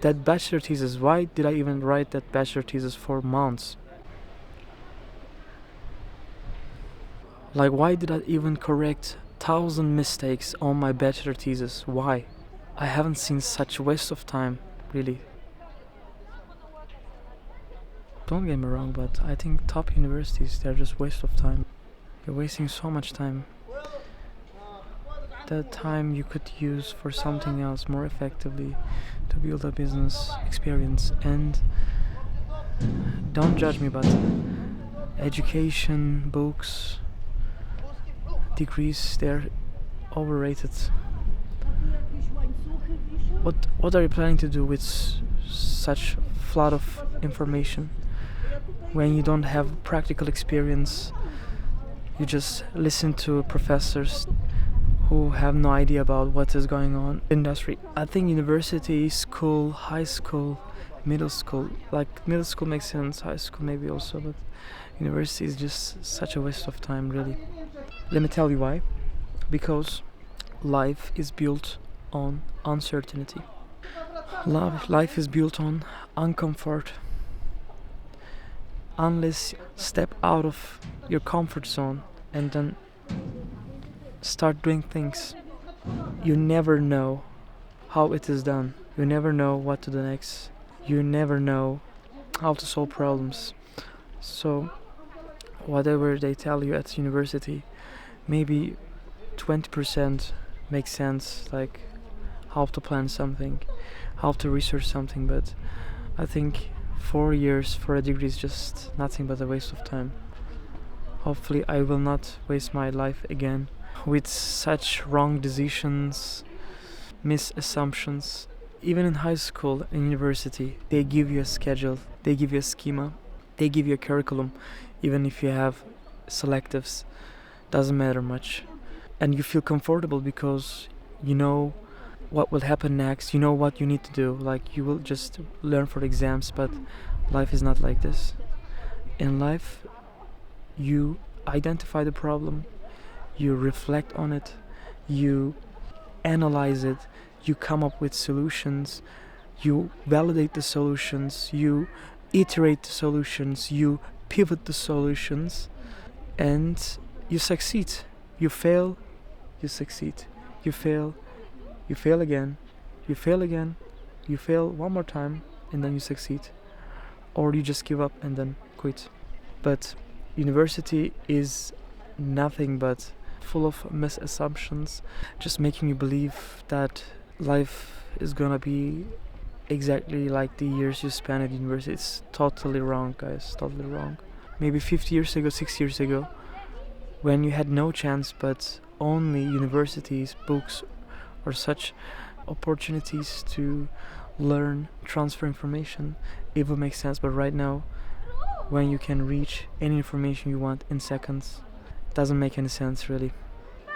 That bachelor thesis, why did I even write that bachelor thesis for months? Like, why did I even correct 1,000 mistakes on my bachelor thesis? Why? I haven't seen such a waste of time, really. Don't get me wrong, but I think top universities, they're just waste of time. You're wasting so much time. That time you could use for something else more effectively, to build a business experience. And don't judge me, but education, books, degrees, they're overrated. What are you planning to do with such flood of information when you don't have practical experience? You just listen to professors who have no idea about what is going on in industry. I think university, school, high school, middle school, like middle school makes sense, high school maybe also, but university is just such a waste of time, really. Let me tell you why. Because life is built on uncertainty. Life is built on uncomfort. Unless you step out of your comfort zone and then start doing things, you never know how it is done. You never know what to do next. You never know how to solve problems. So whatever they tell you at university, maybe 20% makes sense, like how to plan something, how to research something, but I think 4 years for a degree is just nothing but a waste of time. Hopefully I will not waste my life again with such wrong decisions, misassumptions. Even in high school and university, they give you a schedule, they give you a schema, they give you a curriculum. Even if you have selectives, doesn't matter much. And you feel comfortable because you know what will happen next, you know what you need to do. Like, you will just learn for exams, but life is not like this. In life, you identify the problem, you reflect on it, you analyze it, you come up with solutions, you validate the solutions, you iterate the solutions, you pivot the solutions, and you succeed. You fail, you succeed. You fail, you fail again, you fail again, you fail one more time, and then you succeed. Or you just give up and then quit. But university is nothing but full of misassumptions, just making you believe that life is gonna be exactly like the years you spent at university. It's totally wrong, guys, totally wrong. Maybe 50 years ago, 6 years ago, when you had no chance but only universities, books, or such opportunities to learn, transfer information, it would make sense. But right now, when you can reach any information you want in seconds, it doesn't make any sense, really.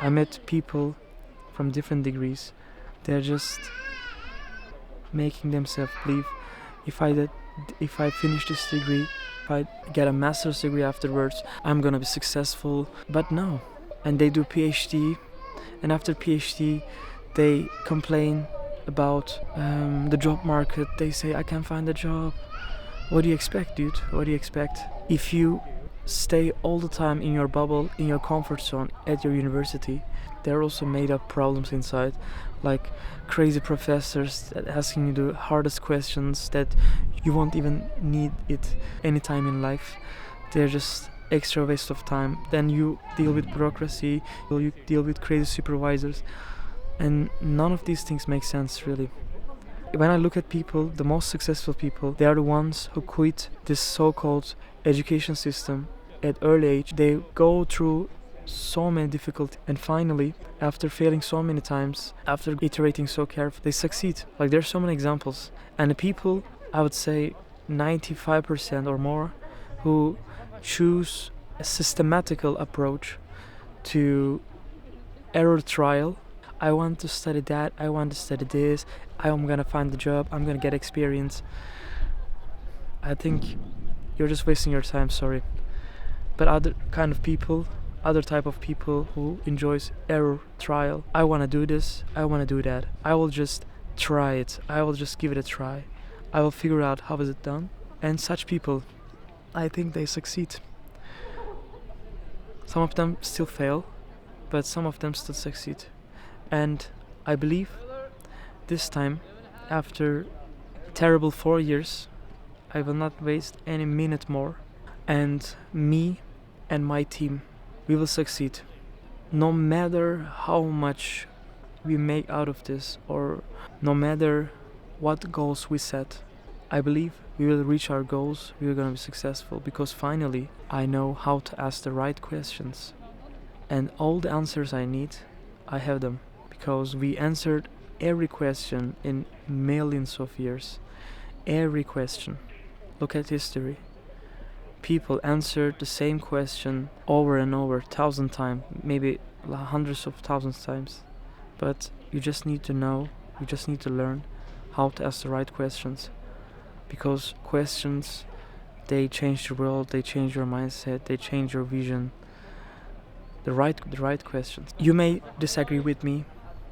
I met people from different degrees. They're just making themselves believe, if I finish this degree, if I get a master's degree afterwards, I'm gonna be successful. But no. And they do PhD, and after PhD they complain about the job market. They say, I can't find a job. What do you expect, dude? What do you expect? If you stay all the time in your bubble, in your comfort zone at your university, there are also made up problems inside, like crazy professors asking you the hardest questions that you won't even need it anytime in life. They're just extra waste of time. Then you deal with bureaucracy, you deal with crazy supervisors, and none of these things make sense, really. When I look at people, the most successful people, they are the ones who quit this so-called education system at early age. They go through so many difficulties, and finally, after failing so many times, after iterating so carefully, they succeed. Like, there's so many examples. And the people, I would say 95% or more, who choose a systematical approach to error trial. I want to study that, I want to study this, I'm gonna find the job, I'm gonna get experience. I think you're just wasting your time, sorry. But other type of people who enjoys error trial. I wanna do this, I wanna do that. I will just try it, I will just give it a try. I will figure out how is it done. And such people, I think they succeed. Some of them still fail, but some of them still succeed. And I believe this time, after terrible 4 years, I will not waste any minute more. And me and my team, we will succeed. No matter how much we make out of this, or no matter what goals we set, I believe we will reach our goals, we are gonna be successful, because finally I know how to ask the right questions. And all the answers I need, I have them, because we answered every question in millions of years. Every question. Look at history. People answered the same question over and over, 1,000 times, maybe hundreds of thousands times. But you just need to know, you just need to learn how to ask the right questions. Because questions, they change the world, they change your mindset, they change your vision. The right questions. You may disagree with me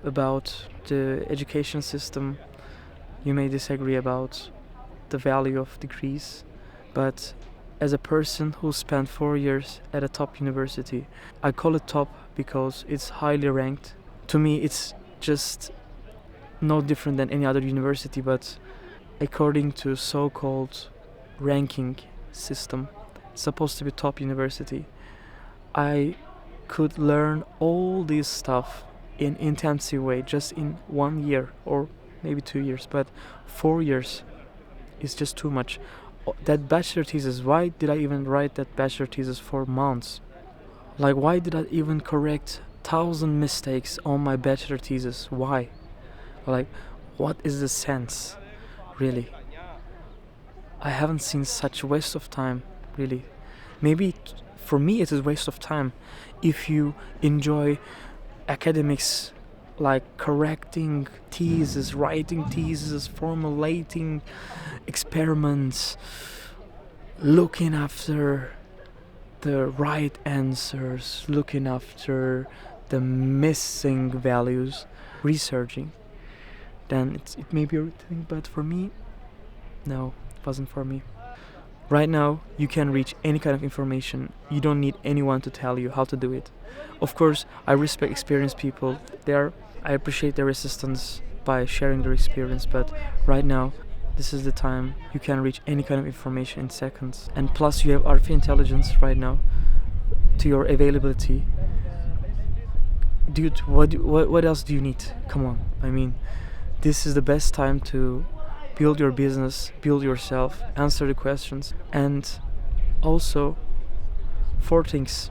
about the education system. You may disagree about the value of degrees, but as a person who spent 4 years at a top university, I call it top because it's highly ranked. To me, it's just no different than any other university, but according to so-called ranking system, it's supposed to be top university. I could learn all this stuff in intensive way just in 1 year or maybe 2 years, but 4 years is just too much. That bachelor thesis, why did I even write that bachelor thesis for months? Like, why did I even correct 1,000 mistakes on my bachelor thesis? Why? Like, what is the sense, really? I haven't seen such waste of time, really. Maybe for me it is waste of time if you enjoy academics, like correcting theses, writing theses, formulating experiments, looking after the right answers, looking after the missing values, researching. Then it may be a thing, but for me, no, it wasn't for me. Right now, you can reach any kind of information. You don't need anyone to tell you how to do it. Of course, I respect experienced people. I appreciate their assistance by sharing their experience, but right now, this is the time you can reach any kind of information in seconds. And plus, you have artificial intelligence right now to your availability. Dude, what else do you need? Come on, I mean, this is the best time to build your business, build yourself, answer the questions. And also, 4 things.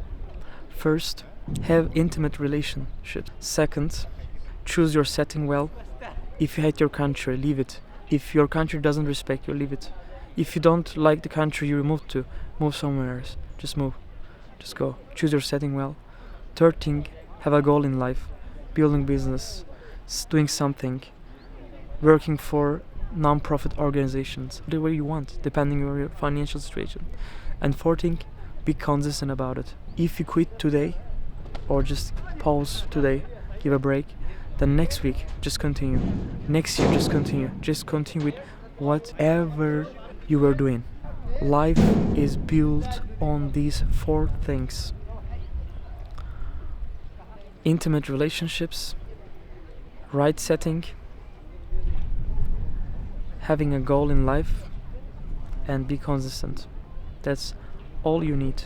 First, have intimate relationship. Second, choose your setting well. If you hate your country, leave it. If your country doesn't respect you, leave it. If you don't like the country you moved to, move somewhere else. Just move. Just go. Choose your setting well. Third thing, have a goal in life. Building business, doing something, working for non-profit organizations, whatever you want, depending on your financial situation. And fourth thing, be consistent about it. If you quit today, or just pause today, give a break, then next week, just continue. Next year, just continue. Just continue with whatever you were doing. Life is built on these 4 things. Intimate relationships, right setting, having a goal in life, and be consistent. That's all you need.